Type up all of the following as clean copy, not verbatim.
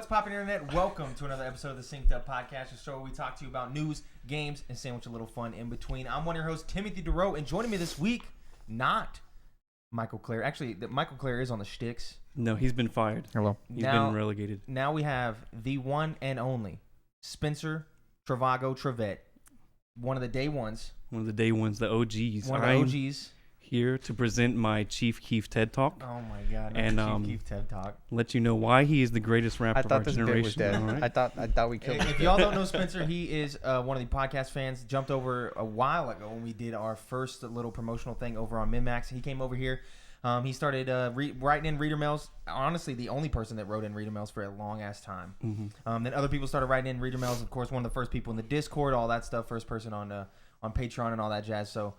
poppin' internet? Welcome to another episode of the Synced Up Podcast, the show where we talk to you about news, games, and sandwich a little fun in between. I'm one of your hosts, Timothy DeRoe, and joining me this week, not Michael Clare. Actually, Michael Clare is on the shticks. No, he's been fired. Hello. He's been relegated. Now we have the one and only Spencer Travago Trevette, one of the day ones. One of the day ones, the OGs. One of the OGs. Here to present my Chief Keef TED Talk. Oh my God! And Chief Keef TED Talk. Let you know why he is the greatest rapper of our generation. Bit was dead. Right? I thought we killed him. If y'all don't know Spencer, he is one of the podcast fans. Jumped over a while ago when we did our first little promotional thing over on MinMax. He came over here. He started writing in reader mails. Honestly, the only person that wrote in reader mails for a long ass time. Mm-hmm. Then other people started writing in reader mails. Of course, one of the first people in the Discord, all that stuff. First person on Patreon and all that jazz. So.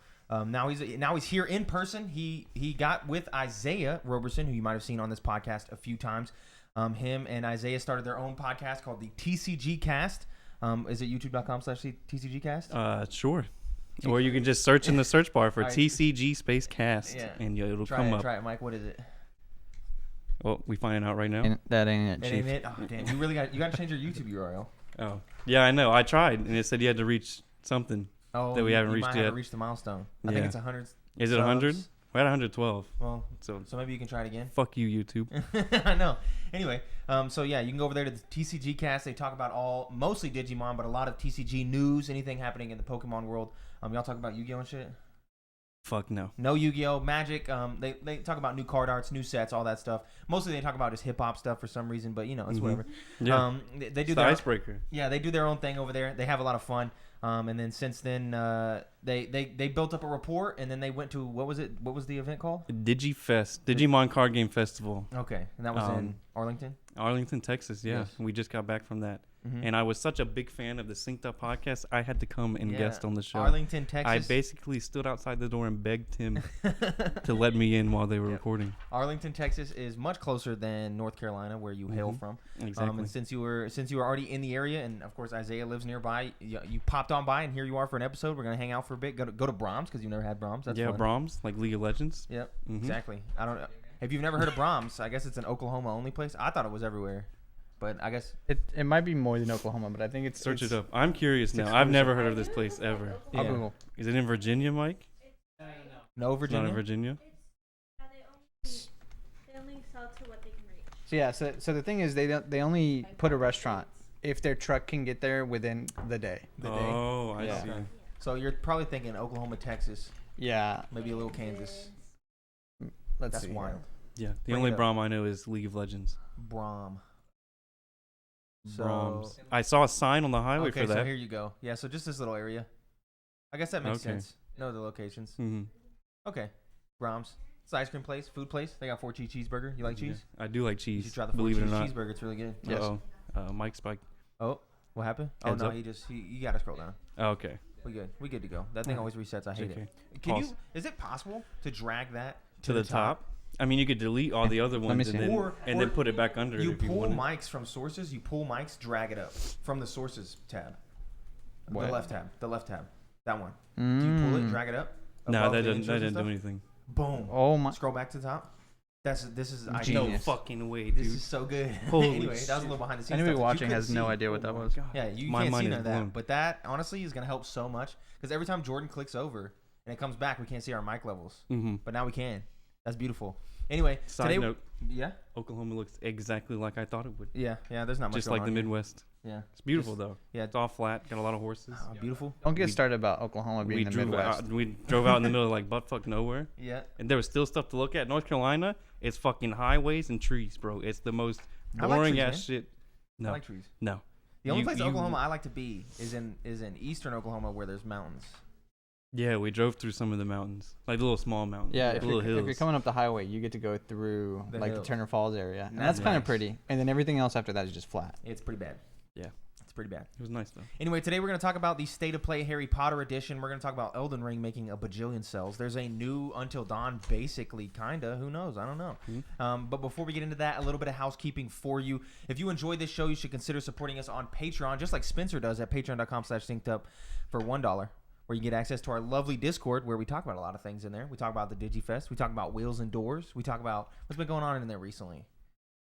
Now he's here in person. He got with Isaiah Roberson, who you might have seen on this podcast a few times. Him and Isaiah started their own podcast called the TCG Cast. Is it youtube.com/TCG Cast? Sure. Or you can just search in the search bar for right. TCG space cast, and it'll come up. Try it, Mike. What is it? Well, we finding out right now. That ain't it, Chief. Ain't it? Oh, damn. You got to change your YouTube URL. Oh, yeah, I know. I tried, and it said you had to reach something. Oh, that we haven't you reached might yet. Have reached the milestone. I think it's 100. Is it 100? We're at 112. Well, so maybe you can try it again. Fuck you, YouTube. I know. Anyway, so yeah, you can go over there to the TCG Cast. They talk about mostly Digimon, but a lot of TCG news, anything happening in the Pokemon world. Y'all talk about Yu-Gi-Oh and shit? Fuck no. No Yu-Gi-Oh, Magic. They talk about new card arts, new sets, all that stuff. Mostly they talk about just hip hop stuff for some reason, but it's whatever. Yeah. They do it's their the icebreaker. Yeah, they do their own thing over there. They have a lot of fun. And then since then, they built up a rapport, and then they went to what was it? What was the event called? DigiFest, Digimon Card Game Festival. Okay, and that was in Arlington. Arlington, Texas. Yeah, Yes. We just got back from that, Mm-hmm. and I was such a big fan of the Synced Up podcast. I had to come and guest on the show. Arlington, Texas. I basically stood outside the door and begged him to let me in while they were recording. Arlington, Texas is much closer than North Carolina, where you hail from. Exactly. And since you were already in the area, and of course Isaiah lives nearby, you popped on by, and here you are for an episode. We're gonna hang out for a bit. Go to Brahms because you never had Brahms. That's fun. Brahms, like League of Legends. Yep, exactly. I don't know if you've never heard of Brahms. I guess it's an Oklahoma only place. I thought it was everywhere, but I guess it might be more than Oklahoma, but I think it's Search it up. I'm curious now. I've never heard of this place ever. I'll Google. Is it in Virginia, Mike? No, Virginia. Not in Virginia. They only sell to what they can reach. So yeah, so the thing is they only put a restaurant if their truck can get there within the day. Oh, I see. So you're probably thinking Oklahoma, Texas, Yeah. maybe a little Kansas. Let's That's see. wild. Yeah, the Bring only it up. Brahm I know is League of Legends. Brahm. So, Brahms. I saw a sign on the highway okay, for that. so here you go. Yeah, so just this little area. I guess that makes Okay. sense. No, the locations. Mm-hmm. Okay. Brahms. It's an ice cream place, food place. They got 4 cheese cheeseburger. You like cheese? I do like You cheese. should try the 4 believe it or cheese not. cheeseburger. It's really good. Yes. Uh-oh. Mike spiked. Oh, what happened? Heads oh, no, up. you got to scroll down. Oh, okay. We good. We good to go. That thing always resets. I hate Okay. it. Can Pause. is it possible to drag that To the top? I mean, you could delete all the other me ones see. and Or then put it back under You it if you pull want. mics from sources. You pull mics, drag it up from the sources tab. What? The left tab. The left tab. That one. Do you pull it, drag it up? No, above that the didn't intros and do stuff? anything. Boom. Oh my. Scroll back to the top. This is No Genius. fucking way, This dude. is so good. Holy Anyway, that was a little behind the scenes. Anybody stuff that you watching couldn't has no see. idea what that Oh my was. God. Yeah, you My can't see mind none is of that. blown. But that honestly is gonna help so much because every time Jordan clicks over and it comes back, we can't see our mic levels. Mm-hmm. But now we can. That's beautiful. Anyway, Side today. note, Yeah. Oklahoma looks exactly like I thought it would. Yeah. There's not much. Just going like the on here. Midwest. Yeah. It's beautiful, Just- though. Yeah. It's all flat. Got a lot of horses. Oh, beautiful. Don't get We- started about Oklahoma being the Midwest. We drove out in the middle of like buttfuck nowhere. Yeah. And there was still stuff to look at. North Carolina, it's fucking highways and trees, bro. It's the most I like boring trees, ass man. shit. No, I like trees. no. The only You- place in you- Oklahoma I like to be is in eastern Oklahoma where there's mountains. Yeah, we drove through some of the mountains, like the little small mountains. Yeah, the if little you're, hills. if you're coming up the highway, you get to go through The like the hills. Turner Falls area, and That's that's kind of nice. pretty. And then everything else after that is just flat. It's pretty bad. Yeah. It's pretty bad. It was nice though. Anyway, today we're going to talk about the State of Play Harry Potter edition. We're going to talk about Elden Ring making a bajillion sales. There's a new Until Dawn, basically, kind of. Who knows? I don't know. But before we get into that, a little bit of housekeeping for you. If you enjoyed this show, you should consider supporting us on Patreon, just like Spencer does at patreon.com/syncedup for $1, where you get access to our lovely Discord, where we talk about a lot of things in there. We talk about the DigiFest. We talk about Wheels and Doors. We talk about what's been going on in there recently.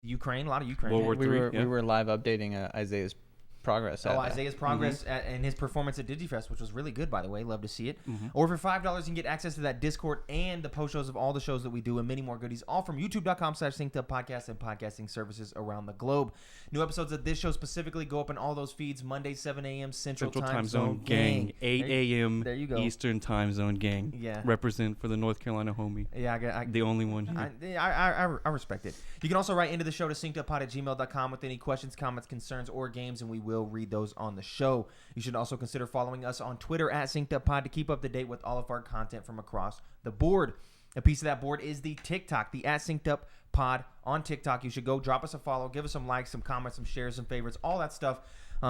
Ukraine, a lot of Ukraine. World War we III, were yeah. we were live updating Isaiah's progress. at, Isaiah's progress and his performance at DigiFest, which was really good, by the way. Love to see it. Mm-hmm. Or for $5, you can get access to that Discord and the post shows of all the shows that we do and many more goodies, all from youtube.com/synceduppodcast and podcasting services around the globe. New episodes of this show specifically go up in all those feeds Monday, 7 a.m. Central Time Zone gang. 8 a.m. There you go. Eastern Time Zone gang. Yeah. Represent for the North Carolina homie. Yeah, The only one here. I respect it. You can also write into the show to synceduppod@gmail.com with any questions, comments, concerns, or games, and we will read those on the show. You should also consider following us on Twitter @synceduppod to keep up to date with all of our content from across the board. A piece of that board is the TikTok, the @synceduppod on TikTok. You should go drop us a follow, give us some likes, some comments, some shares, some favorites, all that stuff.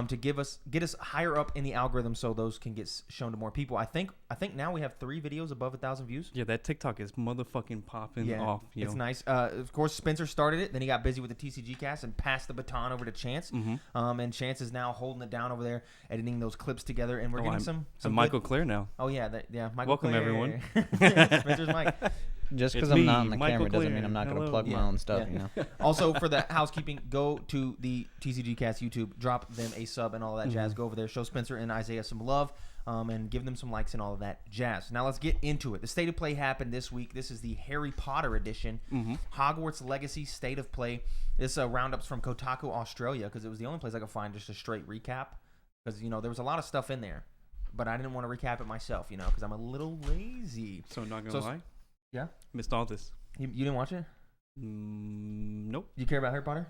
To get us higher up in the algorithm so those can get shown to more people. I think now we have 3 videos above 1,000 views. Yeah, that TikTok is motherfucking popping off. Yo. It's nice. Of course, Spencer started it. Then he got busy with the TCG cast and passed the baton over to Chance. Mm-hmm. And Chance is now holding it down over there, editing those clips together. And we're getting some Michael Clare now. Oh yeah, Michael. Welcome, Clare. everyone. Spencer's Mike. Just because It's I'm not me, on the Michael camera doesn't Clare. mean I'm not going to Hello. plug my own stuff. Yeah. You know. Also, for the housekeeping, go to the TCG Cast YouTube, drop them a sub and all that jazz. Go over there, show Spencer and Isaiah some love, and give them some likes and all of that jazz. Now let's get into it. The State of Play happened this week. This is the Harry Potter edition, Hogwarts Legacy State of Play. This roundup's from Kotaku Australia because it was the only place I could find just a straight recap because there was a lot of stuff in there, but I didn't want to recap it myself, because I'm a little lazy. So not gonna lie. Yeah, Missed all this. you didn't watch it? Nope. You care about Harry Potter?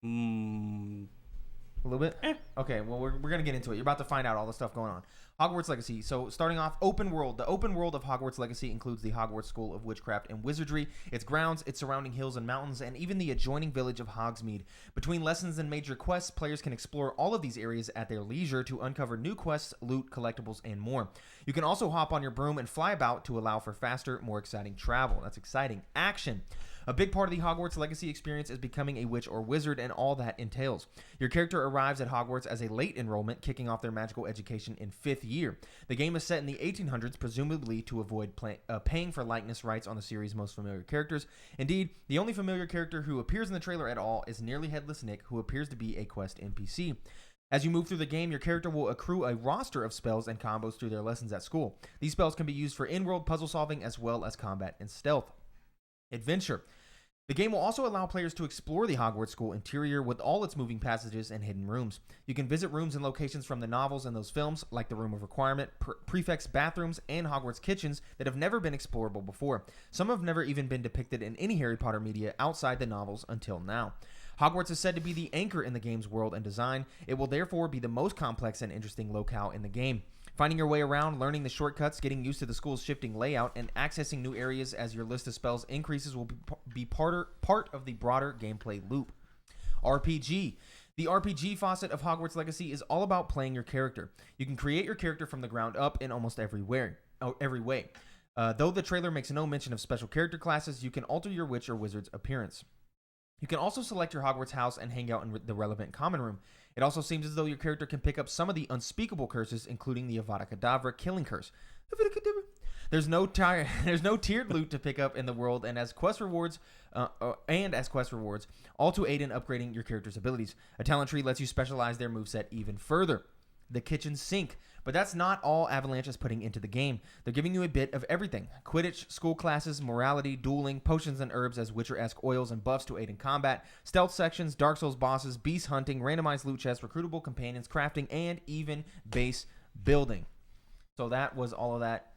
A little bit? Eh. Okay, well, we're going to get into it. You're about to find out all the stuff going on. Hogwarts Legacy. So, starting off, open world. The open world of Hogwarts Legacy includes the Hogwarts School of Witchcraft and Wizardry, its grounds, its surrounding hills and mountains, and even the adjoining village of Hogsmeade. Between lessons and major quests, players can explore all of these areas at their leisure to uncover new quests, loot, collectibles, and more. You can also hop on your broom and fly about to allow for faster, more exciting travel. That's exciting. Action. A big part of the Hogwarts Legacy experience is becoming a witch or wizard and all that entails. Your character arrives at Hogwarts as a late enrollment, kicking off their magical education in 5th year. The game is set in the 1800s, presumably to avoid paying for likeness rights on the series' most familiar characters. Indeed, the only familiar character who appears in the trailer at all is Nearly Headless Nick, who appears to be a quest NPC. As you move through the game, your character will accrue a roster of spells and combos through their lessons at school. These spells can be used for in-world puzzle solving as well as combat and stealth. Adventure. The game will also allow players to explore the Hogwarts School interior with all its moving passages and hidden rooms. You can visit rooms and locations from the novels and those films, like the Room of Requirement, prefects' bathrooms, and Hogwarts kitchens that have never been explorable before. Some have never even been depicted in any Harry Potter media outside the novels until now. Hogwarts is said to be the anchor in the game's world and design. It will therefore be the most complex and interesting locale in the game. Finding your way around, learning the shortcuts, getting used to the school's shifting layout, and accessing new areas as your list of spells increases will be part of the broader gameplay loop. RPG. The RPG facet of Hogwarts Legacy is all about playing your character. You can create your character from the ground up in almost every way. Though the trailer makes no mention of special character classes, you can alter your witch or wizard's appearance. You can also select your Hogwarts house and hang out in the relevant common room. It also seems as though your character can pick up some of the unspeakable curses, including the Avada Kedavra killing curse. There's no tiered loot to pick up in the world, and as quest rewards, all to aid in upgrading your character's abilities. A talent tree lets you specialize their moveset even further. The kitchen sink. But that's not all Avalanche is putting into the game. They're giving you a bit of everything. Quidditch, school classes, morality, dueling, potions and herbs as Witcher-esque oils and buffs to aid in combat, stealth sections, Dark Souls bosses, beast hunting, randomized loot chests, recruitable companions, crafting, and even base building. So that was all of that.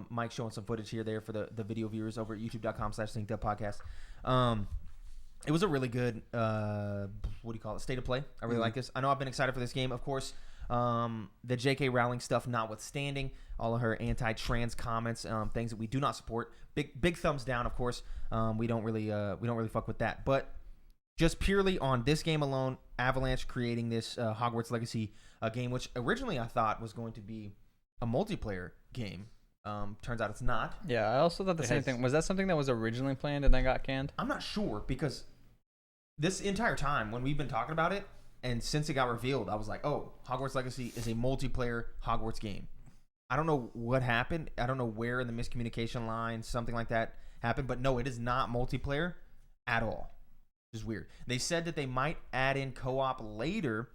Mike showing some footage here there for the video viewers over at youtube.com/synceduppodcast. It was a really good, state of play. I really like this. I know I've been excited for this game. Of course, the J.K. Rowling stuff notwithstanding, all of her anti-trans comments, things that we do not support. Big thumbs down, of course. We don't really fuck with that. But just purely on this game alone, Avalanche creating this Hogwarts Legacy game, which originally I thought was going to be a multiplayer game. Turns out it's not. Yeah, I also thought the same thing. Was that something that was originally planned and then got canned? I'm not sure because this entire time when we've been talking about it, and since it got revealed, I was like, oh, Hogwarts Legacy is a multiplayer Hogwarts game. I don't know what happened. I don't know where in the miscommunication line something like that happened. But no, it is not multiplayer at all. which is weird. They said that they might add in co-op later,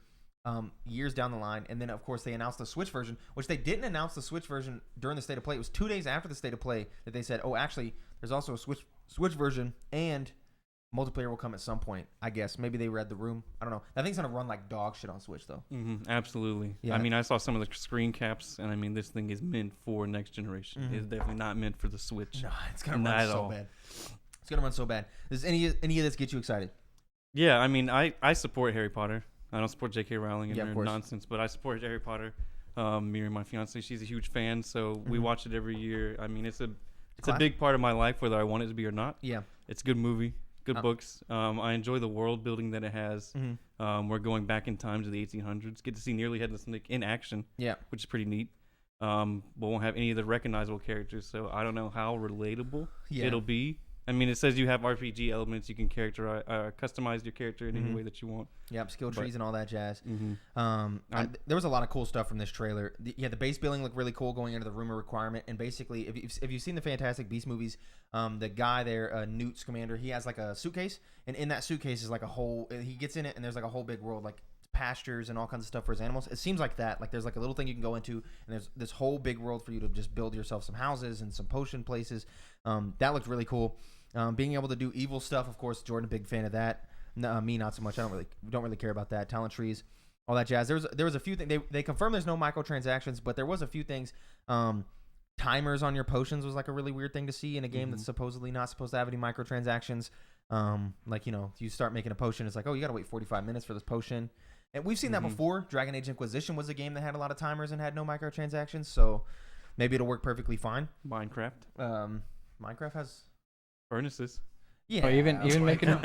years down the line, and then of course they announced the Switch version, which they didn't announce the Switch version during the State of Play. It was 2 days after the State of Play that they said, oh, actually, there's also a Switch version, and multiplayer will come at some point, I guess. Maybe they read the room. I don't know. That thing's going to run like dog shit on Switch, though. Absolutely. Yeah. I mean, I saw some of the screen caps, and I mean, this thing is meant for next generation. It's definitely not meant for the Switch. No, it's going to run so bad. It's going to run so bad. Does any of this get you excited? Yeah, I mean, I support Harry Potter. I don't support J.K. Rowling and of her course. nonsense, but I support Harry Potter. Me and my fiance, she's a huge fan, so we watch it every year. I mean, it's a big part of my life, whether I want it to be or not. Yeah. It's a good movie, good books. I enjoy the world building that it has. We're going back in time to the 1800s. Get to see Nearly Headless Nick in action, which is pretty neat. But won't have any of the recognizable characters, so I don't know how relatable it'll be. I mean, it says you have RPG elements. You can customize your character in any way that you want. Yep, skill trees and all that jazz. There was a lot of cool stuff from this trailer. The base building looked really cool going into the rumor requirement. And basically, if you've seen the Fantastic Beast movies, the guy there, Newt Scamander, he has like a suitcase. And in that suitcase is like a whole, he gets in it and there's like a whole big world, like pastures and all kinds of stuff for his animals. It seems like that. Like there's like a little thing you can go into, and there's this whole big world for you to just build yourself some houses and some potion places. That looked really cool. Being able to do evil stuff, of course. Jordan, a big fan of that. No, me, not so much. I don't really care about that. Talent trees, all that jazz. There was a few things. They confirmed there's no microtransactions, but there was a few things. Timers on your potions was like a really weird thing to see in a game that's supposedly not supposed to have any microtransactions. Like, you know, you start making a potion, it's like, oh, you got to wait 45 minutes for this potion. And we've seen that before. Dragon Age Inquisition was a game that had a lot of timers and had no microtransactions, so maybe it'll work perfectly fine. Minecraft. Minecraft has furnaces. Yeah. Or even making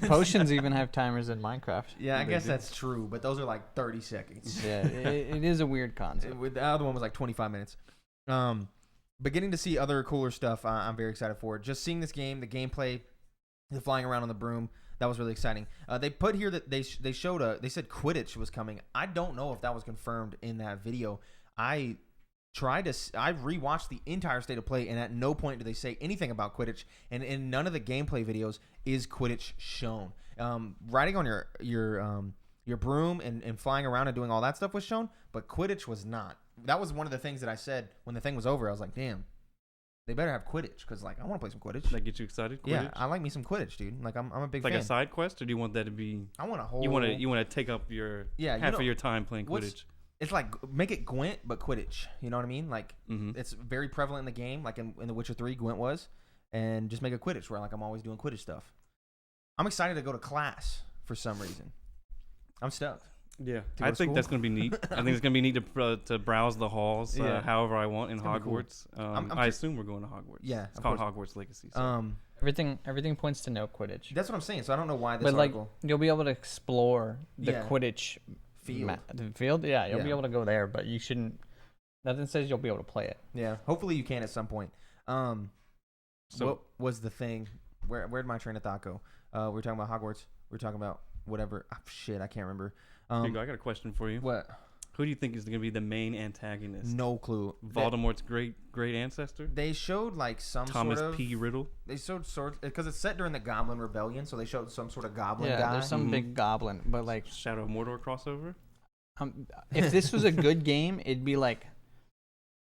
potions even have timers in Minecraft. Yeah, I guess that's true, but those are like 30 seconds. Yeah, it is a weird concept. The other one was like 25 minutes. But getting to see other cooler stuff, I'm very excited for. Just seeing this game, the gameplay, the flying around on the broom, that was really exciting. They put here that they showed they said Quidditch was coming. I don't know if that was confirmed in that video. I rewatched the entire State of Play, and at no point do they say anything about Quidditch. And in none of the gameplay videos is Quidditch shown. Riding on your broom and flying around and doing all that stuff was shown, but Quidditch was not. That was one of the things that I said when the thing was over. I was like, damn, they better have Quidditch, because like I want to play some Quidditch. That get you excited? Quidditch? Yeah, I like me some Quidditch, dude. Like I'm a big fan. Like a side quest, or do you want that to be? I want a whole. You want to take up your half of your time playing Quidditch. It's like make it Gwent, but Quidditch. You know what I mean? Like it's very prevalent in the game, like in The Witcher 3, Gwent was, and just make a Quidditch where like I'm always doing Quidditch stuff. I'm excited to go to class for some reason. I'm stoked. Yeah, I think that's going to be neat. I think it's going to be neat to browse the halls however I want in Hogwarts. Cool. I assume we're going to Hogwarts. Yeah, it's called Hogwarts Legacy. So. Everything points to no Quidditch. That's what I'm saying. So I don't know why this but article. Like you'll be able to explore the Quidditch field. Yeah, you'll be able to go there, but you shouldn't. Nothing says you'll be able to play it. Yeah, hopefully you can at some point. So what was the thing? Where'd my train of thought go? We were talking about Hogwarts. We were talking about whatever. Oh, shit, I can't remember. Here you go. I got a question for you. What? Who do you think is going to be the main antagonist? No clue. Voldemort's great ancestor? They showed like some Thomas sort of P. Riddle. They showed because it's set during the Goblin Rebellion, so they showed some sort of goblin guy. Yeah, there's some big goblin, but like Shadow of Mordor crossover. If this was a good game, it'd be like,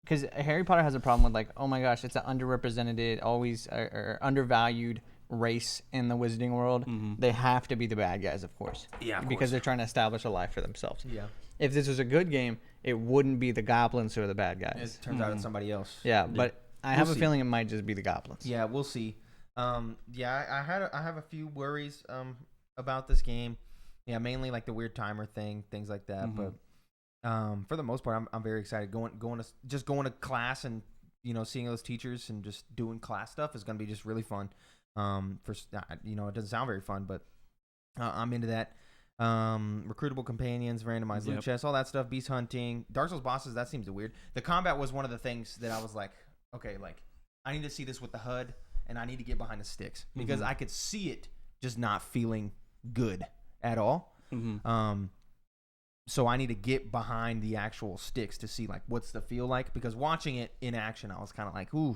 because Harry Potter has a problem with like, oh my gosh, it's an underrepresented, always or undervalued race in the wizarding world. They have to be the bad guys, of course. Yeah, of because course. they're trying to establish a life for themselves. Yeah. If this was a good game, it wouldn't be the goblins who are the bad guys. It turns out it's somebody else. Yeah, but I have a feeling it might just be the goblins. Yeah, we'll see. I have a few worries about this game. Yeah, mainly like the weird timer thing, things like that. But for the most part, I'm very excited. Going to class and seeing those teachers and just doing class stuff is going to be just really fun. It doesn't sound very fun, but I'm into that. Recruitable companions, randomized loot chests, all that stuff. Beast hunting, Dark Souls bosses. That seems weird. The combat was one of the things that I was like, okay, like I need to see this with the HUD, and I need to get behind the sticks because I could see it just not feeling good at all. So I need to get behind the actual sticks to see like what's the feel like, because watching it in action, I was kind of like, ooh,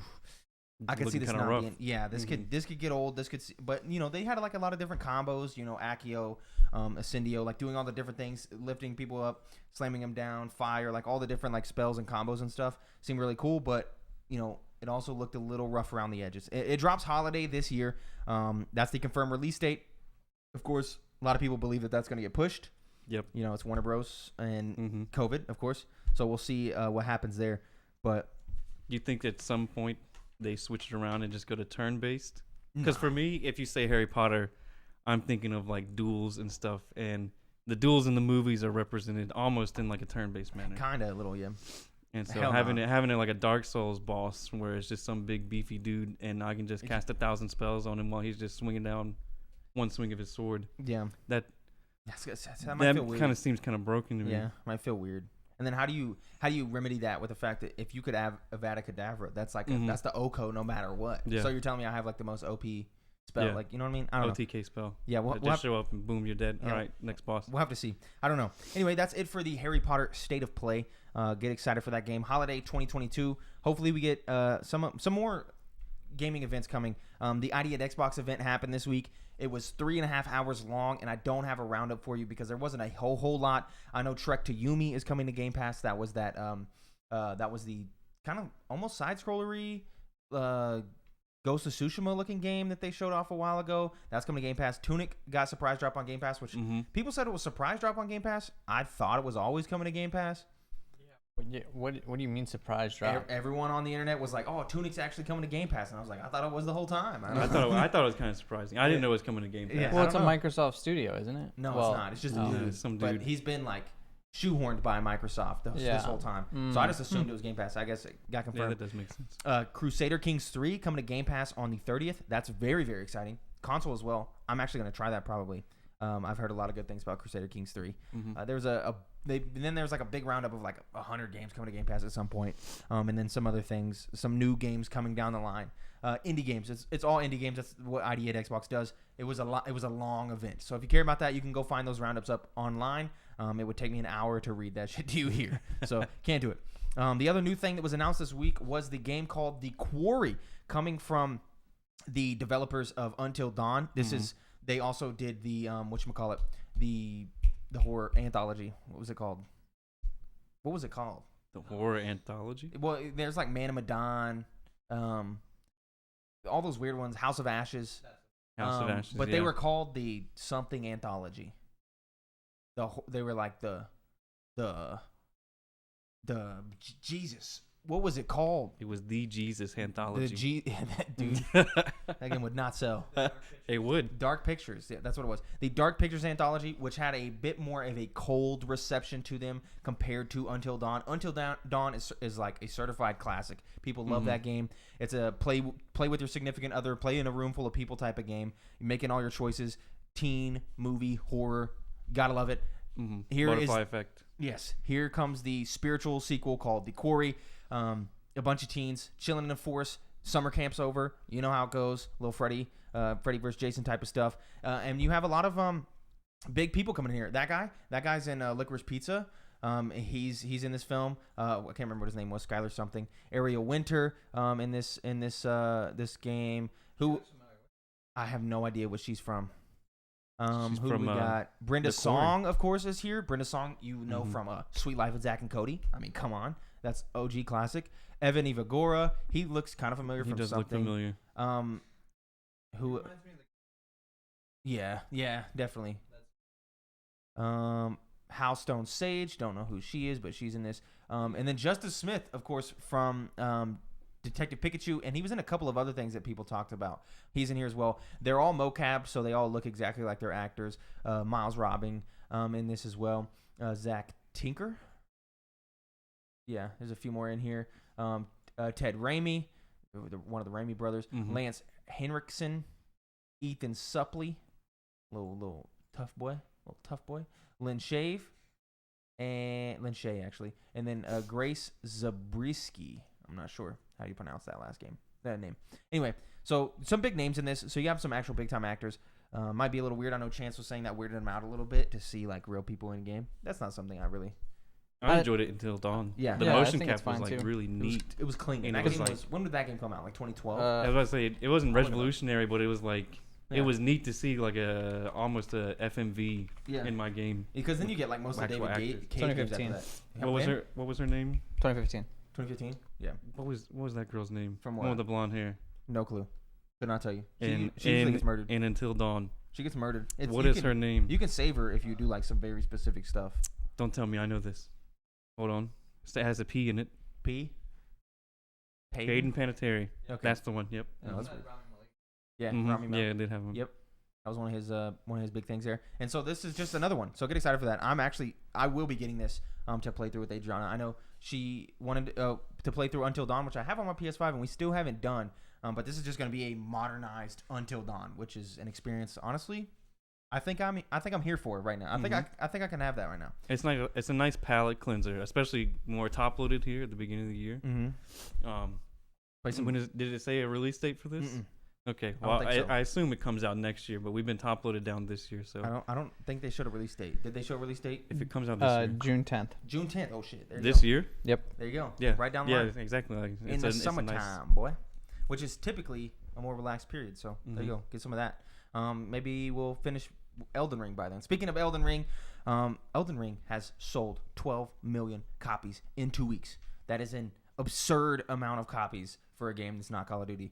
I could see this kinda not rough. being. Yeah, this could get old. This could, but they had like a lot of different combos. Accio, Ascendio, like doing all the different things, lifting people up, slamming them down, fire, like all the different like spells and combos and stuff seemed really cool. But it also looked a little rough around the edges. It drops holiday this year. That's the confirmed release date. Of course, a lot of people believe that that's going to get pushed. Yep. It's Warner Bros. And COVID, of course. So we'll see what happens there. But you think at some point they switch it around and just go to turn-based? Because for me, if you say Harry Potter, I'm thinking of like duels and stuff, and the duels in the movies are represented almost in like a turn-based manner. Kind of a little, yeah. And so having it like a Dark Souls boss where it's just some big beefy dude, and I can just cast 1,000 spells on him while he's just swinging down one swing of his sword. Yeah. That might feel weird. Kind of seems kind of broken to me. Yeah, might feel weird. And then how do you remedy that with the fact that if you could have Avada Kedavra, that's like that's the OCO no matter what. Yeah. So you're telling me I have like the most OP spell, like you know what I mean? I don't know. OTK spell. Yeah, we'll just show up and boom, you're dead. Yeah. All right, next boss. We'll have to see. I don't know. Anyway, that's it for the Harry Potter State of Play. Get excited for that game. Holiday 2022. Hopefully we get some more gaming events coming. The ID at Xbox event happened this week. It was 3.5 hours long, and I don't have a roundup for you because there wasn't a whole lot. I know Trek to Yumi is coming to Game Pass. That was that was the kind of almost side scrollery Ghost of Tsushima looking game that they showed off a while ago. That's coming to Game Pass. Tunic got surprise drop on Game Pass, which people said it was surprise drop on Game Pass. I thought it was always coming to Game Pass. What do you mean surprise drop? Everyone on the internet was like, "Oh, Tunic's actually coming to Game Pass," and I was like, "I thought it was the whole time." I thought it was kind of surprising. I didn't know it was coming to Game Pass. Yeah, well, it's a Microsoft studio, isn't it? No, it's not. It's just a dude. Some but dude. he's been like shoehorned by Microsoft this whole time. So I just assumed it was Game Pass. I guess it got confirmed. Yeah, that does make sense. Crusader Kings 3 coming to Game Pass on the 30th. That's very, very exciting. Console as well. I'm actually going to try that probably. I've heard a lot of good things about Crusader Kings 3. There's then there's like a big roundup of like 100 games coming to Game Pass at some point, and then some other things, some new games coming down the line. Indie games, it's all indie games. That's what ID at Xbox does. It was a long event, so if you care about that, you can go find those roundups up online. It would take me an hour to read that shit to you here, so can't do it. The other new thing that was announced this week was the game called The Quarry, coming from the developers of Until Dawn. This is they also did the the horror anthology. What was it called? The horror anthology? Well, there's like Man of Medan, all those weird ones. House of Ashes. But they were called the something anthology. They were like the Jesus. What was it called? It was the Jesus anthology. Dude, that game would not sell. It would. Dark Pictures, yeah, that's what it was. The Dark Pictures anthology, which had a bit more of a cold reception to them compared to Until Dawn. Until Dawn is like a certified classic. People love that game. It's a play with your significant other, play in a room full of people type of game. You're making all your choices. Teen, movie, horror. Gotta love it. Butterfly effect. Yes. Here comes the spiritual sequel called The Quarry. A bunch of teens chilling in the forest. Summer camp's over. You know how it goes. Little Freddy versus Jason type of stuff. And you have a lot of big people coming in here. That guy's in Licorice Pizza. He's in this film. I can't remember what his name was. Skylar something. Ariel Winter in this game. Who I have no idea what she's from. Who from, we got? Brenda Song, of course, is here. Brenda Song, you know from Sweet Life of Zack and Cody. I mean, come on. That's OG classic. Evan Evagora, he looks kind of familiar from something. He does look familiar. Who? Yeah, definitely. Howstone Sage, don't know who she is, but she's in this. And then Justice Smith, of course, from Detective Pikachu, and he was in a couple of other things that people talked about. He's in here as well. They're all mocap, so they all look exactly like their actors. Miles Robbing in this as well. Zach Tinker. Yeah, there's a few more in here. Ted Raimi, one of the Raimi brothers. Lance Henriksen. Ethan Suppley. Little tough boy. Lynn Shea, actually. And then Grace Zabriskie. I'm not sure how you pronounce that name. Anyway, so some big names in this. So you have some actual big time actors. Might be a little weird. I know Chance was saying that weirded him out a little bit to see like real people in game. That's not something I really I enjoyed it until Dawn. Yeah. The Yeah, I motion think it's cap was fine, like too. really neat. It was clean. And That it was game like- was, when did that game come out? Like 2012? I was about to say it wasn't I wouldn't know. revolutionary, but it was like Yeah. it was neat to see like almost a FMV Yeah. in my game. Because then you get like most of Actual David actors. Cage games after 2015. that. What was her name? 2015. 2015? Yeah. What was that girl's name? From One what? with the blonde hair. No clue. Could not tell you. And She usually gets murdered. And Until Dawn. She gets murdered. What is her name? You can save her if you do like some very specific stuff. Don't tell me I know this. Hold on. It has a P in it. P? Hayden Panettiere. Okay. That's the one. Yep. Yeah, that's weird. Yeah, Mhm. Rami Malek. Yeah, it did have one. Yep. That was one of his big things there. And so this is just another one. So get excited for that. I will be getting this to play through with Adriana. I know she wanted to play through Until Dawn, which I have on my PS5 and we still haven't done. But this is just going to be a modernized Until Dawn, which is an experience. Honestly, I think I'm here for it right now. I think I can have that right now. It's a nice palate cleanser, especially more top loaded here at the beginning of the year. Mm-hmm. Did it say a release date for this? Mm-mm. Okay, I don't well, think so. I assume it comes out next year, but we've been top loaded down this year, so I don't think they showed a release date. Did they show a release date? if it comes out this year, June 10th. June 10th. Oh shit. There you this go. year, Yep. There you go. yeah, Right down the yeah, line. exactly. Like, In the it's a summertime, nice, boy, which is typically a more relaxed period. So there you go, get some of that. Maybe we'll finish Elden Ring by then. Speaking of Elden Ring has sold 12 million copies in 2 weeks. That is an absurd amount of copies for a game that's not Call of Duty.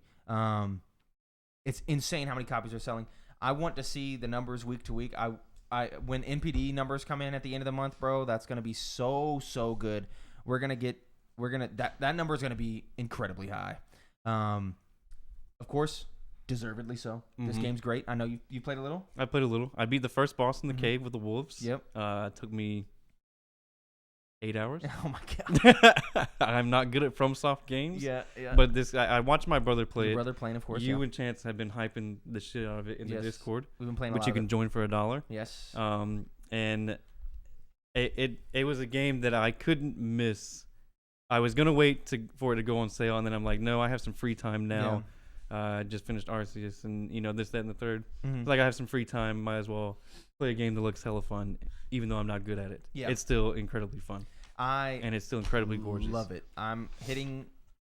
It's insane how many copies they're selling. I want to see the numbers week to week. When NPD numbers come in at the end of the month, bro, that's gonna be so good. That number is gonna be incredibly high. Of course, deservedly so. This game's great. I know you played a little. I played a little. I beat the first boss in the cave with the wolves. Yep. It took me 8 hours. Oh my god. I'm not good at FromSoft games. Yeah. But I watched my brother play Your it. brother playing, of course. You and Chance have been hyping the shit out of it in the Yes. Discord, We've been playing a which lot you of can it. join for $1. Yes. And it was a game that I couldn't miss. I was gonna wait for it to go on sale, and then I'm like, no, I have some free time now. I just finished Arceus, and this, that, and the third. Mhm. Like I have some free time, might as well play a game that looks hella fun, even though I'm not good at it. Yeah. It's still incredibly fun, and it's still incredibly gorgeous. Love it. I'm hitting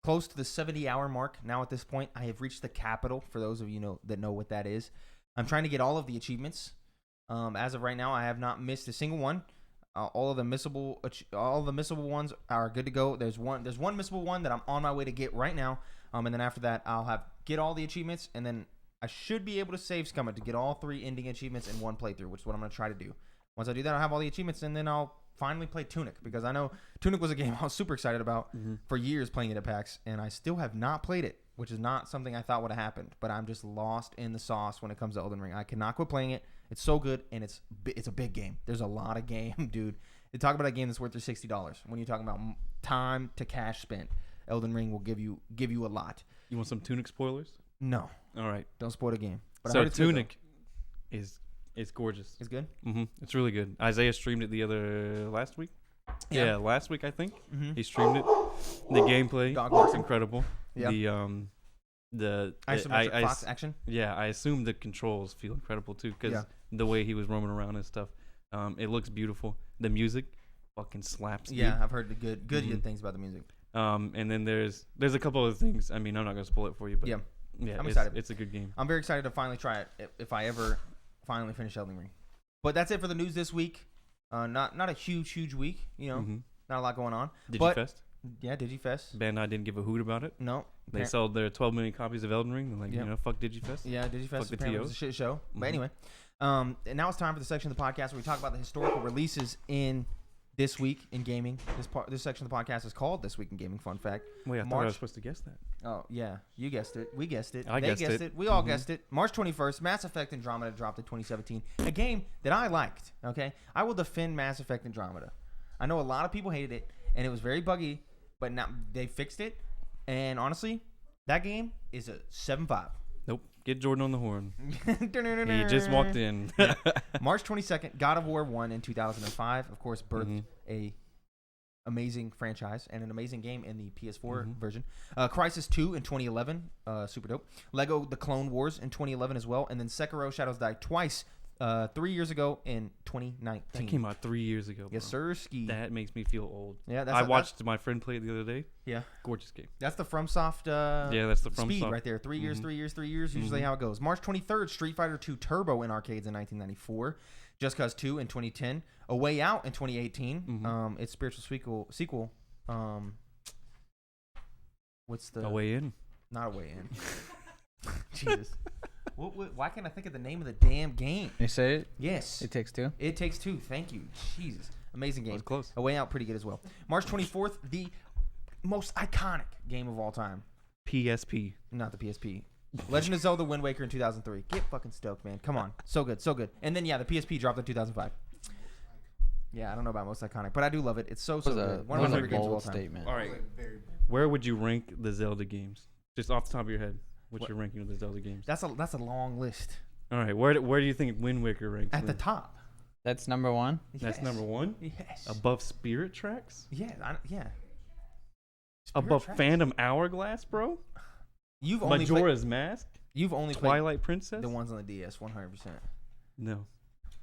close to the 70-hour mark now at this point. I have reached the capital, for those of you that know what that is. I'm trying to get all of the achievements. As of right now, I have not missed a single one. All the missable ones are good to go. There's one missable one that I'm on my way to get right now. And then after that, I'll get all the achievements, and then I should be able to save Scum to get all 3 ending achievements in one playthrough, which is what I'm going to try to do. Once I do that, I'll have all the achievements, and then I'll finally play Tunic, because I know Tunic was a game I was super excited about for years playing it at PAX, and I still have not played it, which is not something I thought would have happened. But I'm just lost in the sauce when it comes to Elden Ring. I cannot quit playing it. It's so good, and it's a big game. There's a lot of game, dude. You talk about a game that's worth their $60. When you're talking about time to cash spent, Elden Ring will give you a lot. You want some Tunic spoilers? No, All right. don't spoil the game. But I So heard it's good, Tunic is gorgeous. though. It's good. It's really good. Isaiah streamed it last week. Yeah. Yeah, last week I think Mm-hmm. he streamed it. The gameplay Dog looks barking. incredible. Yeah. The Isometric Fox action. yeah, I assume the controls feel incredible too, because Yeah. the way he was roaming around and stuff. It looks beautiful. The music fucking slaps. dude. Yeah, I've heard the good Mhm. things about the music. And then there's a couple of things. I mean, I'm not gonna spoil it for you, but Yeah. yeah, I'm it's, excited. It's a good game. I'm very excited to finally try it if I ever finally finish Elden Ring. But that's it for the news this week. Not a huge week. Mhm. Not a lot going on. Digifest. Yeah, Digifest. Bandai didn't give a hoot about it. No. They sold their 12 million copies of Elden Ring. They're like, Yeah. fuck Digifest. Yeah, Digifest Fuck the apparently was a TOs. shit show. But Mhm. anyway, and now it's time for the section of the podcast where we talk about the historical releases in this week in gaming. This section of the podcast is called This Week in Gaming. Fun fact. Wait, I thought I March- was supposed to guess that. Oh, yeah. You guessed it. We guessed it. I They guessed guessed it. it. We all Mhm. guessed it. March 21st, Mass Effect Andromeda dropped in 2017. A game that I liked, okay? I will defend Mass Effect Andromeda. I know a lot of people hated it, and it was very buggy, but now they fixed it. And honestly, that game is a 7.5. Nope. Get Jordan on the horn. He He just walked in. March 22nd, God of War 1 in 2005. Of course, birthed Mhm. a amazing franchise and an amazing game in the PS4 Mhm. version. Crysis 2 in 2011. Super dope. Lego The Clone Wars in 2011 as well. And then Sekiro Shadows Die Twice 3 years ago in 2019. That came out 3 years ago. Yes, sir. Ski. That makes me feel old. Yeah, I watched my friend play it the other day. Yeah. Gorgeous game. That's the FromSoft. Yeah, that's the FromSoft. Speed right there. 3 years, 3 years, 3 years. Usually how it goes. March 23rd, Street Fighter 2 Turbo in arcades in 1994. Just Cause 2 in 2010. A Way Out in 2018. Its spiritual sequel. What's the... A Way In. Not A Way In. Jesus. Why can't I think of the name of the damn game? You say it? Yes. It Takes Two? It Takes Two. Thank you. Jesus. Amazing game. That was close. A Way Out, pretty good as well. March 24th, the most iconic game of all time. PSP. Not the PSP. Legend of Zelda Wind Waker in 2003. Get fucking stoked, man. Come on. So good. So good. And then, yeah, the PSP dropped in 2005. Yeah, I don't know about most iconic, but I do love it. It's so good. One of my favorite games of all time. Statement. All right. Where would you rank the Zelda games? Just off the top of your head. What's your ranking of the Zelda games? That's a long list. All right. Where do you think Wind Waker ranks? At the top. That's number one? That's number one? Yes. Above Spirit Tracks? Yeah. Yeah. Above Tracks? Phantom Hourglass, bro? You've only Majora's Mask? You've only played Twilight Princess? the ones on the DS, 100%. No.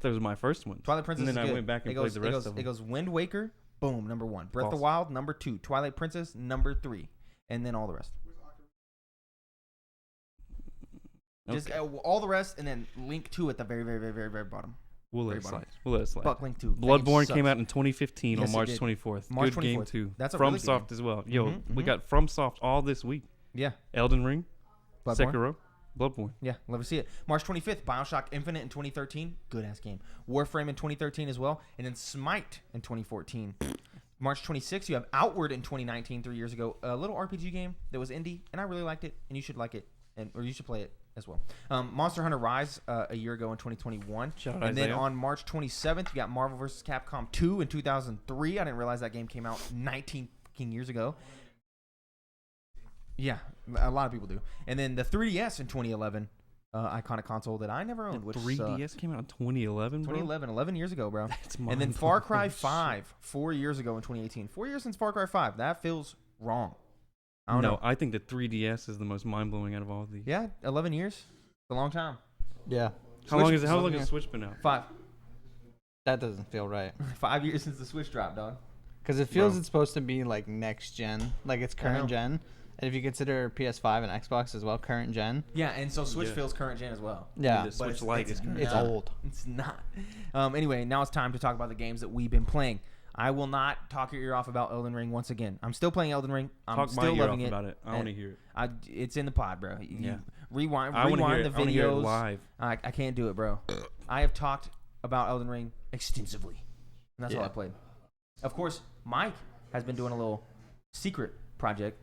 That was my first one. Twilight Princess And then is I went back and played the rest of them. It goes Wind Waker, boom, number 1. Breath of the False. Wild, number 2. Twilight Princess, number 3. And then all the rest. Just all the rest, and then Link 2 at the very, very, very, very, very bottom. We'll let very it bottom. slide. We'll let it slide. Fuck Link 2. Bloodborne came out in 2015 Yes, on it March did. 24th. March Good game 24th. too. That's a really good FromSoft game. as well. Yo, Mhm, we mhm. got FromSoft all this week. Yeah. Elden Ring, Bloodborne. Sekiro, Bloodborne. Yeah, love to see it. March 25th, BioShock Infinite in 2013. Good ass game. Warframe in 2013 as well. And then Smite in 2014. March 26th, you have Outward in 2019, 3 years ago. A little RPG game that was indie, and I really liked it, and you should like it, or you should play it as well. Monster Hunter Rise a year ago in 2021. Shout out And then Isaiah. on March 27th, you got Marvel vs. Capcom 2 in 2003. I didn't realize that game came out 19 fucking years ago. Yeah, a lot of people do. And then the 3DS in 2011, iconic console that I never owned, which 3DS came out in 2011, bro? 2011, 11 years ago, bro. That's And then Far Cry 5, 4 years ago in 2018. 4 years since Far Cry 5. That feels wrong. I don't know. I think the 3DS is the most mind-blowing out of all of these. Yeah, 11 years. It's a long time. Yeah. How long has Switch- the Switch been out? 5. That doesn't feel right. 5 years since the Switch dropped, dog. Because it feels Bro. it's supposed to be like next gen, like it's know. current gen. And if you consider PS5 and Xbox as well current gen, Yeah, and so Switch Yeah. feels current gen as well. yeah, The But Switch Lite is current. it's not. old. It's not. Anyway, now it's time to talk about the games that we've been playing. I will not talk your ear off about Elden Ring once again. I'm still playing Elden Ring. I'm Talk still my ear loving off it. about it. I want to hear it. It's in the pod, bro. Yeah. Rewind I want to hear the it. I want to hear it videos. live. I can't do it, bro. I have talked about Elden Ring extensively. And that's all Yeah. I played. Of course, Mike has been doing a little secret project.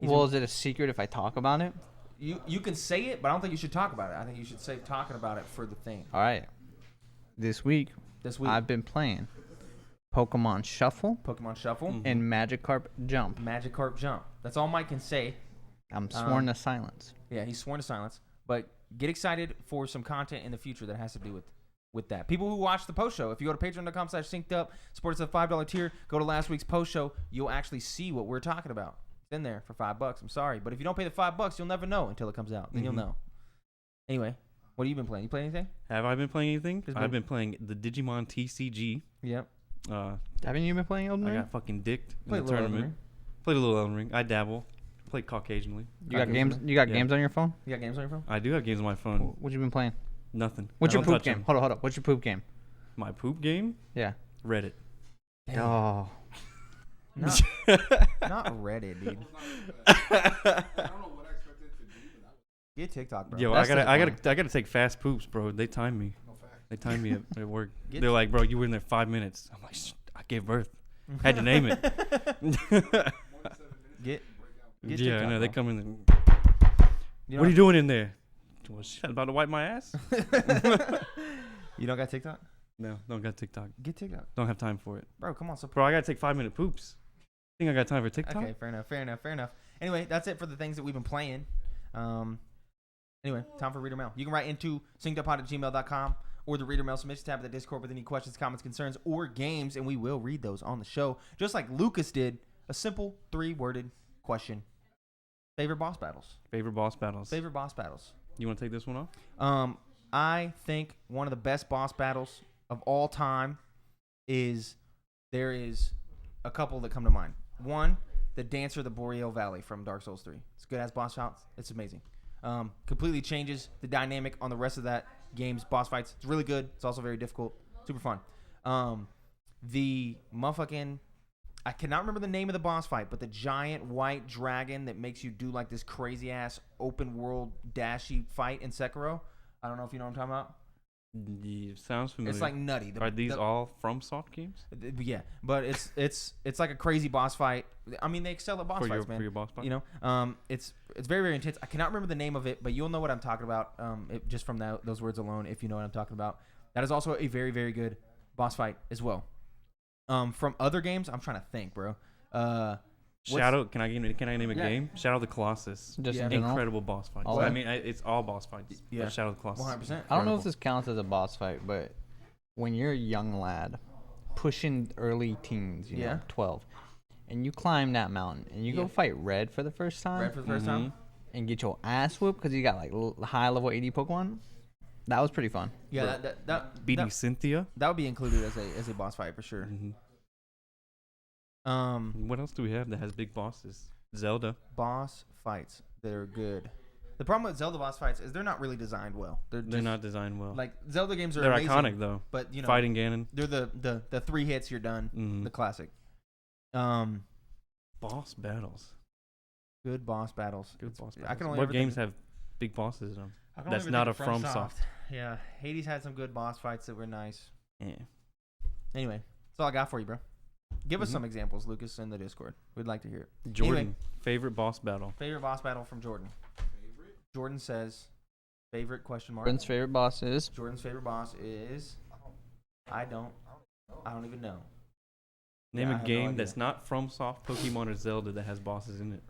Well, is it a secret if I talk about it? You can say it, but I don't think you should talk about it. I think you should save talking about it for the thing. All right. This week, I've I've been playing Pokemon Shuffle Pokemon Shuffle and Magikarp Jump. Magikarp Jump. That's all Mike can say. I'm sworn to silence. Yeah, he's sworn to silence. But get excited for some content in the future that has to do with that. People who watch the post show, if you go to patreon.com/synced-up, support us at the $5 tier, go to last week's post show, you'll actually see what we're talking about. It's in there for $5. I'm sorry. But if you don't pay the $5, you'll never know until it comes out. Then you'll know. Anyway, what have you been playing? You play anything? Have I been playing anything? Just I've been playing the Digimon TCG. Yep. Haven't you been playing Elden I Ring? got fucking dicked in Played a the little Elden tournament. Ring. Played a little Elden Ring. I dabble. Played occasionally. You got games? Occasionally. You got Yeah. games on your phone? You got games on your phone? I do have games on my phone. What you been playing? Nothing. What's I your don't poop touch game? 'em. Hold on. What's your poop game? My poop game? Yeah. Reddit. Dang. Oh. Not Reddit, dude. Get TikTok, bro. Yo, That's I the gotta take fast poops, bro. They time me. They time me at work. Get They're like, bro, you were in there 5 minutes. I'm like, I gave birth. Had to name it. Get Yeah, TikTok, I know. They bro. come in. And, You what are you doing in there? Well, shit, about to wipe my ass? You don't got TikTok? No, don't got TikTok. Get TikTok. Don't have time for it. Bro, come on. So Bro, I gotta take 5-minute poops. Think I got time for TikTok? okay, fair enough. Anyway, that's it for the things that we've been playing. Anyway, time for reader mail. You can write into synceduppod@gmail.com or the reader mail submission tab of the Discord with any questions, comments, concerns, or games, and we will read those on the show. Just like Lucas did, a simple 3-worded question. Favorite boss battles. Favorite boss battles. Favorite boss battles. You want to take this one off? I think one of the best boss battles of all time there is a couple that come to mind. One, the Dancer of the Boreal Valley from Dark Souls 3. It's a good ass boss fight. It's amazing. Completely changes the dynamic on the rest of that game's boss fights. It's really good. It's also very difficult. Super fun. The motherfucking, I cannot remember the name of the boss fight, but the giant white dragon that makes you do like this crazy ass open world dashy fight in Sekiro. I don't know if you know what I'm talking about. Yeah, sounds familiar. It's like nutty. Are these all FromSoft games? Yeah, but it's like a crazy boss fight. I mean, they excel at boss fights, man. For your boss fight? You know, it's very, very intense. I cannot remember the name of it, but you'll know what I'm talking about just from those words alone, if you know what I'm talking about. That is also a very, very good boss fight as well. From other games, I'm trying to think, bro. Shadow, can I name a game? Shadow of the Colossus. Just incredible boss fights. All I mean, it's all boss fights. Yeah. Shadow of the Colossus. 100%. I don't know if this counts as a boss fight, but when you're a young lad, pushing early teens, you know, 12, and you climb that mountain and you go fight Red for the first time, and get your ass whooped because you got like high level 80 Pokemon. That was pretty fun. Yeah, beating Cynthia. That would be included as a boss fight for sure. What else do we have that has big bosses? Zelda. Boss fights that are good. The problem with Zelda boss fights is they're not really designed well. They're not designed well. Like Zelda games are they're amazing, iconic though. But you know, fighting Ganon. They're the 3 hits you're done. The classic. Boss battles. Good boss battles. Good boss battles. I can only what games have big bosses in them? That's not a FromSoft. Yeah, Hades had some good boss fights that were nice. Yeah. Anyway, that's all I got for you, bro. Give us some examples, Lucas, in the Discord. We'd like to hear it. Jordan, anyway, favorite boss battle. Favorite boss battle from Jordan. Favorite? Jordan says, favorite question mark. Jordan's favorite boss is? Jordan's favorite boss is? I don't even know. Name a game that's not FromSoft, Pokemon, or Zelda that has bosses in it.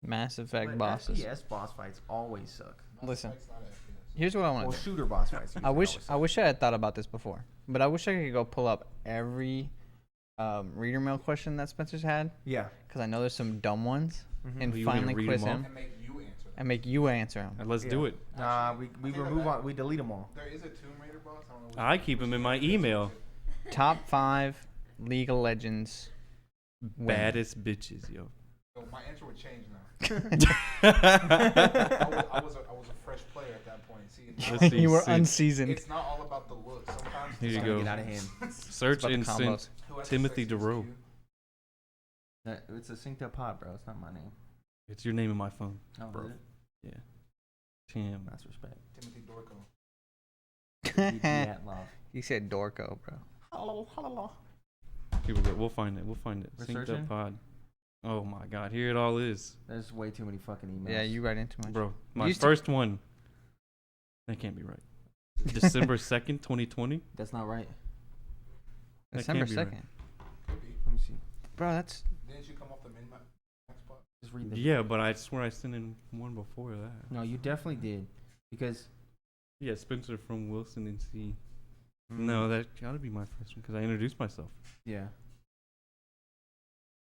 Mass Effect bosses. FPS boss fights always suck. Listen, here's what I want to do. Shooter boss fights. I wish I had thought about this before, but I wish I could go pull up every reader mail question that Spencer's had. Yeah. Because I know there's some dumb ones, and You finally read quiz them him and make you answer them. Let's do it. We delete them all. There is a Tomb Raider boss. I don't know. I keep them in my email. Top 5 League of Legends baddest bitches, yo. So my answer would change now. I was a fresh player at that point. See, you were unseasoned. It's not all about the look. Sometimes here you go. Get out of hand. Search instant Timothy DeRoe. It's a synced up pod, bro. It's not my name. It's your name in my phone, bro. Yeah. Tim. That's respect. Timothy Dorco. You said Dorco, bro. Hello. Here we go. We'll find it. Synced up pod. Oh my God! Here it all is. There's way too many fucking emails. Yeah, you write into much. Bro, my first one. That can't be right. December 2nd, 2020. That's not right. December 2nd. Could be. Let me see. Bro, that's. Didn't you come off the min-max spot? Just read Yeah, but I swear I sent in one before that. No, you definitely did. Because. Yeah, Spencer from Wilson and C. No, that gotta be my first one because I introduced myself. Yeah.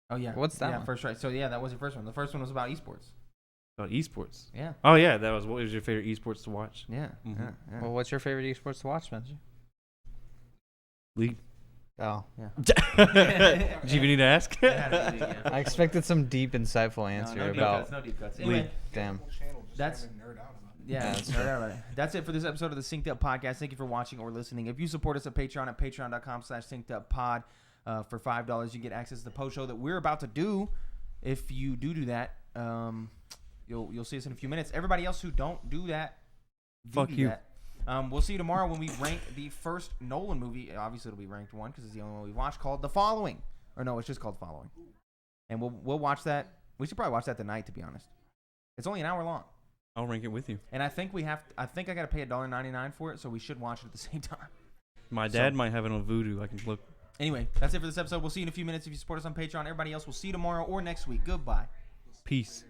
Oh yeah. What's that one? First right. So yeah, that was your first one. The first one was about esports. About esports. Yeah. Oh yeah, that was what was your favorite esports to watch? Yeah. Mhm. Yeah. Well, what's your favorite esports to watch, Spencer? League. Oh. Yeah. Did you even need to ask? I expected some deep, insightful answer about. No deep cuts. Anyway, damn. That's. Yeah, that's it for this episode of the Synced Up Podcast. Thank you for watching or listening. If you support us at Patreon at patreon.com/syncedupod for $5, you get access to the post show that we're about to do. If you do that, you'll see us in a few minutes. Everybody else who don't do that, fuck you. We'll see you tomorrow when we rank the first Nolan movie. Obviously, it'll be ranked 1 because it's the only one we watched, called The Following. Or no, it's just called Following. And we'll watch that. We should probably watch that tonight, to be honest. It's only an hour long. I'll rank it with you. And I think I think I got to pay $1.99 for it, so we should watch it at the same time. My dad might have it on Vudu. I can look. Anyway, that's it for this episode. We'll see you in a few minutes if you support us on Patreon. Everybody else, we'll see you tomorrow or next week. Goodbye. Peace.